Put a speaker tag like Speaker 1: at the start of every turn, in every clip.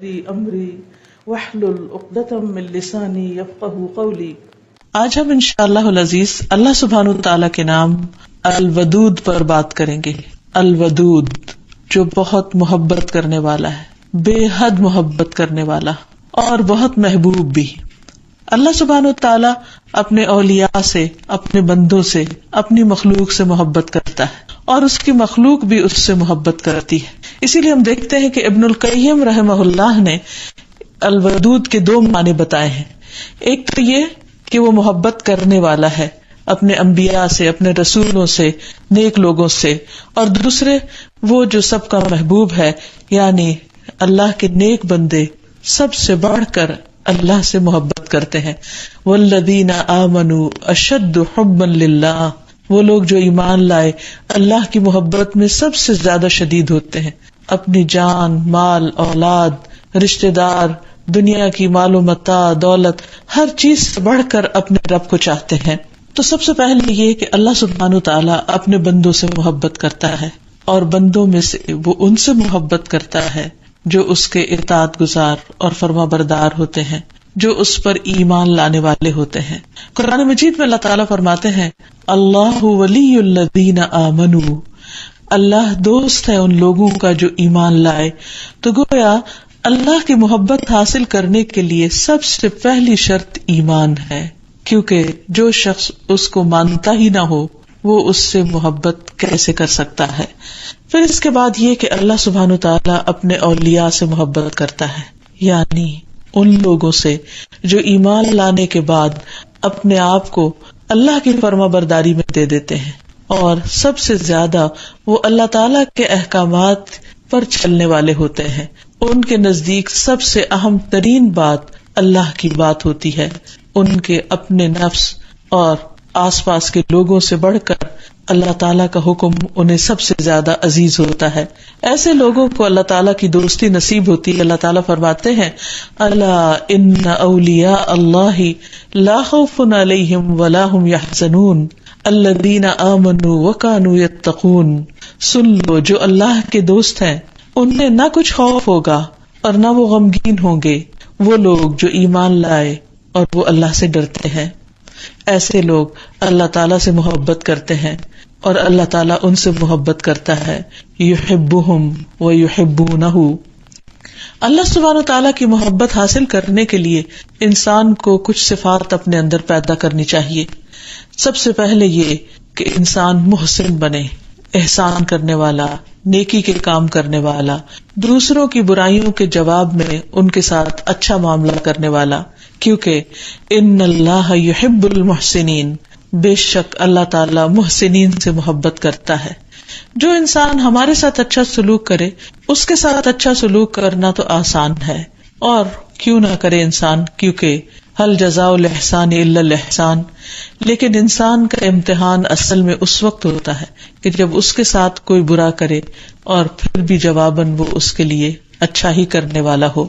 Speaker 1: امری واحلل عقدۃ من لسانی یفقہوا قولی۔
Speaker 2: آج ہم انشاءاللہ العزیز اللہ سبحانہ تعالیٰ کے نام الودود پر بات کریں گے۔ الودود جو بہت محبت کرنے والا ہے، بے حد محبت کرنے والا اور بہت محبوب بھی۔ اللہ سبحانہ تعالیٰ اپنے اولیاء سے، اپنے بندوں سے، اپنی مخلوق سے محبت کرتا ہے اور اس کی مخلوق بھی اس سے محبت کرتی ہے۔ اسی لیے ہم دیکھتے ہیں کہ ابن القیم رحمہ اللہ نے الودود کے دو معنی بتائے ہیں۔ ایک تو یہ کہ وہ محبت کرنے والا ہے اپنے انبیاء سے، اپنے رسولوں سے، نیک لوگوں سے، اور دوسرے وہ جو سب کا محبوب ہے، یعنی اللہ کے نیک بندے سب سے بڑھ کر اللہ سے محبت کرتے ہیں۔ والذین آمنوا اشد حبا للہ، وہ لوگ جو ایمان لائے اللہ کی محبت میں سب سے زیادہ شدید ہوتے ہیں، اپنی جان، مال، اولاد، رشتہ دار، دنیا کی مال و متاع، دولت، ہر چیز سے بڑھ کر اپنے رب کو چاہتے ہیں۔ تو سب سے پہلے یہ کہ اللہ سبحانہ تعالیٰ اپنے بندوں سے محبت کرتا ہے، اور بندوں میں سے وہ ان سے محبت کرتا ہے جو اس کے اطاعت گزار اور فرما بردار ہوتے ہیں، جو اس پر ایمان لانے والے ہوتے ہیں۔ قرآن مجید میں اللہ تعالیٰ فرماتے ہیں اللہ ولی الذین آمنوا، اللہ دوست ہے ان لوگوں کا جو ایمان لائے۔ تو گویا اللہ کی محبت حاصل کرنے کے لیے سب سے پہلی شرط ایمان ہے، کیونکہ جو شخص اس کو مانتا ہی نہ ہو وہ اس سے محبت کیسے کر سکتا ہے۔ پھر اس کے بعد یہ کہ اللہ سبحانہ تعالیٰ اپنے اولیاء سے محبت کرتا ہے، یعنی ان لوگوں سے جو ایمان لانے کے بعد اپنے آپ کو اللہ کی فرما برداری میں دے دیتے ہیں، اور سب سے زیادہ وہ اللہ تعالیٰ کے احکامات پر چلنے والے ہوتے ہیں۔ ان کے نزدیک سب سے اہم ترین بات اللہ کی بات ہوتی ہے، ان کے اپنے نفس اور آس پاس کے لوگوں سے بڑھ کر اللہ تعالیٰ کا حکم انہیں سب سے زیادہ عزیز ہوتا ہے۔ ایسے لوگوں کو اللہ تعالیٰ کی دوستی نصیب ہوتی ہے۔ اللہ تعالیٰ فرماتے ہیں الا ان اولیاء اللہ لا خوف علیہم ولا هم يحزنون الذین آمنوا وکانوا یتقون۔ سن لو، جو اللہ کے دوست ہیں انہیں نہ کچھ خوف ہوگا اور نہ وہ غمگین ہوں گے، وہ لوگ جو ایمان لائے اور وہ اللہ سے ڈرتے ہیں۔ ایسے لوگ اللہ تعالیٰ سے محبت کرتے ہیں اور اللہ تعالیٰ ان سے محبت کرتا ہے۔ یحبہم ویحبونہ۔ اللہ سبحانہ تعالیٰ کی محبت حاصل کرنے کے لیے انسان کو کچھ صفات اپنے اندر پیدا کرنی چاہیے۔ سب سے پہلے یہ کہ انسان محسن بنے، احسان کرنے والا، نیکی کے کام کرنے والا، دوسروں کی برائیوں کے جواب میں ان کے ساتھ اچھا معاملہ کرنے والا، کیونکہ ان اللہ یحب المحسنین، بے شک اللہ تعالی محسنین سے محبت کرتا ہے۔ جو انسان ہمارے ساتھ اچھا سلوک کرے اس کے ساتھ اچھا سلوک کرنا تو آسان ہے، اور کیوں نہ کرے انسان، کیونکہ هل جزاء الاحسان الا الاحسان۔ لیکن انسان کا امتحان اصل میں اس وقت ہوتا ہے کہ جب اس کے ساتھ کوئی برا کرے اور پھر بھی جواباً وہ اس کے لیے اچھا ہی کرنے والا ہو۔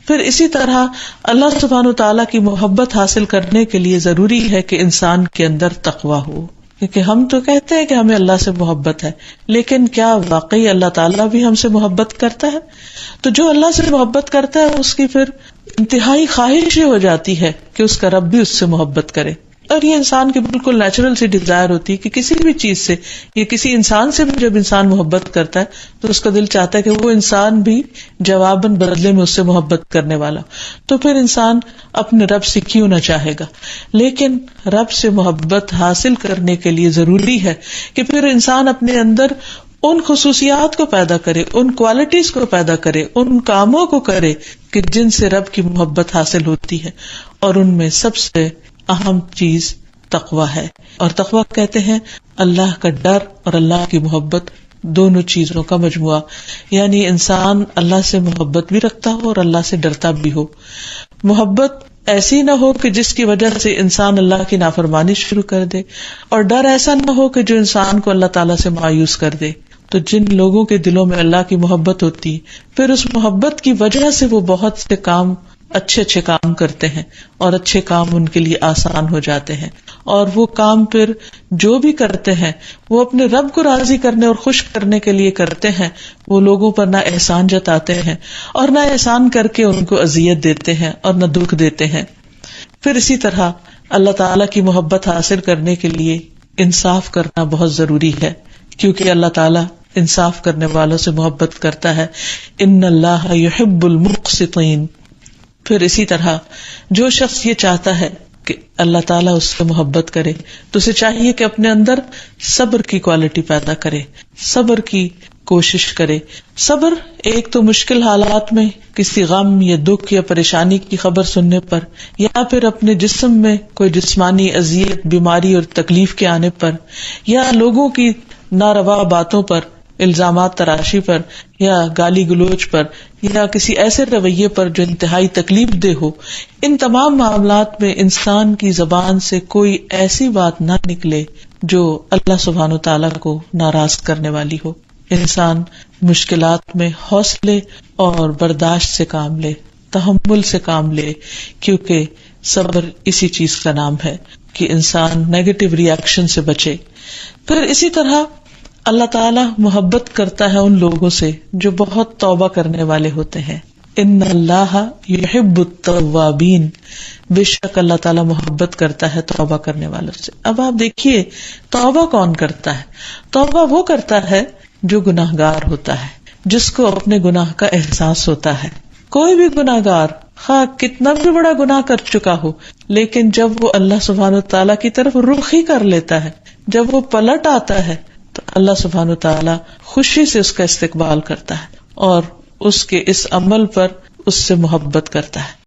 Speaker 2: پھر اسی طرح اللہ سبحانہ تعالیٰ کی محبت حاصل کرنے کے لیے ضروری ہے کہ انسان کے اندر تقویٰ ہو، کیونکہ ہم تو کہتے ہیں کہ ہمیں اللہ سے محبت ہے، لیکن کیا واقعی اللہ تعالیٰ بھی ہم سے محبت کرتا ہے؟ تو جو اللہ سے محبت کرتا ہے اس کی پھر انتہائی خواہش یہ ہو جاتی ہے کہ اس کا رب بھی اس سے محبت کرے، اور یہ انسان کی بالکل نیچرل سی ڈیزائر ہوتی ہے کہ کسی بھی چیز سے یا کسی انسان سے بھی جب انسان محبت کرتا ہے تو اس کا دل چاہتا ہے کہ وہ انسان بھی جواباً بدلے میں اس سے محبت کرنے والا۔ تو پھر انسان اپنے رب سے کیوں نہ چاہے گا؟ لیکن رب سے محبت حاصل کرنے کے لیے ضروری ہے کہ پھر انسان اپنے اندر ان خصوصیات کو پیدا کرے، ان کوالٹیز کو پیدا کرے، ان کاموں کو کرے کہ جن سے رب کی محبت حاصل ہوتی ہے، اور ان میں سب سے اہم چیز تقویٰ ہے۔ اور تقویٰ کہتے ہیں اللہ کا ڈر اور اللہ کی محبت، دونوں چیزوں کا مجموعہ، یعنی انسان اللہ سے محبت بھی رکھتا ہو اور اللہ سے ڈرتا بھی ہو۔ محبت ایسی نہ ہو کہ جس کی وجہ سے انسان اللہ کی نافرمانی شروع کر دے، اور ڈر ایسا نہ ہو کہ جو انسان کو اللہ تعالیٰ سے مایوس کر دے۔ تو جن لوگوں کے دلوں میں اللہ کی محبت ہوتی پھر اس محبت کی وجہ سے وہ بہت سے کام، اچھے اچھے کام کرتے ہیں، اور اچھے کام ان کے لیے آسان ہو جاتے ہیں، اور وہ کام پھر جو بھی کرتے ہیں وہ اپنے رب کو راضی کرنے اور خوش کرنے کے لیے کرتے ہیں، وہ لوگوں پر نہ احسان جتاتے ہیں اور نہ احسان کر کے ان کو اذیت دیتے ہیں اور نہ دکھ دیتے ہیں۔ پھر اسی طرح اللہ تعالیٰ کی محبت حاصل کرنے کے لیے انصاف کرنا بہت ضروری ہے، کیونکہ اللہ تعالیٰ انصاف کرنے والوں سے محبت کرتا ہے، ان اللہ یحب المقسطین۔ پھر اسی طرح جو شخص یہ چاہتا ہے کہ اللہ تعالیٰ اس سے محبت کرے تو اسے چاہیے کہ اپنے اندر صبر کی کوالٹی پیدا کرے، صبر کی کوشش کرے۔ صبر ایک تو مشکل حالات میں کسی غم یا دکھ یا پریشانی کی خبر سننے پر، یا پھر اپنے جسم میں کوئی جسمانی اذیت، بیماری اور تکلیف کے آنے پر، یا لوگوں کی ناروا باتوں پر، الزامات تراشی پر، یا گالی گلوچ پر، یا کسی ایسے رویے پر جو انتہائی تکلیف دہ ہو۔ ان تمام معاملات میں انسان کی زبان سے کوئی ایسی بات نہ نکلے جو اللہ سبحانہ وتعالیٰ کو ناراض کرنے والی ہو۔ انسان مشکلات میں حوصلے اور برداشت سے کام لے، تحمل سے کام لے، کیونکہ صبر اسی چیز کا نام ہے کہ انسان نیگیٹو ری ایکشن سے بچے۔ پھر اسی طرح اللہ تعالیٰ محبت کرتا ہے ان لوگوں سے جو بہت توبہ کرنے والے ہوتے ہیں۔ ان اللہ یحب التوابین، بے شک اللہ تعالیٰ محبت کرتا ہے توبہ کرنے والوں سے۔ اب آپ دیکھیے توبہ کون کرتا ہے؟ توبہ وہ کرتا ہے جو گناہگار ہوتا ہے، جس کو اپنے گناہ کا احساس ہوتا ہے۔ کوئی بھی گناہگار خواہ کتنا بھی بڑا گناہ کر چکا ہو، لیکن جب وہ اللہ سبحانہ تعالیٰ کی طرف رخ ہی کر لیتا ہے، جب وہ پلٹ آتا ہے تو اللہ سبحانہ تعالیٰ خوشی سے اس کا استقبال کرتا ہے اور اس کے اس عمل پر اس سے محبت کرتا ہے۔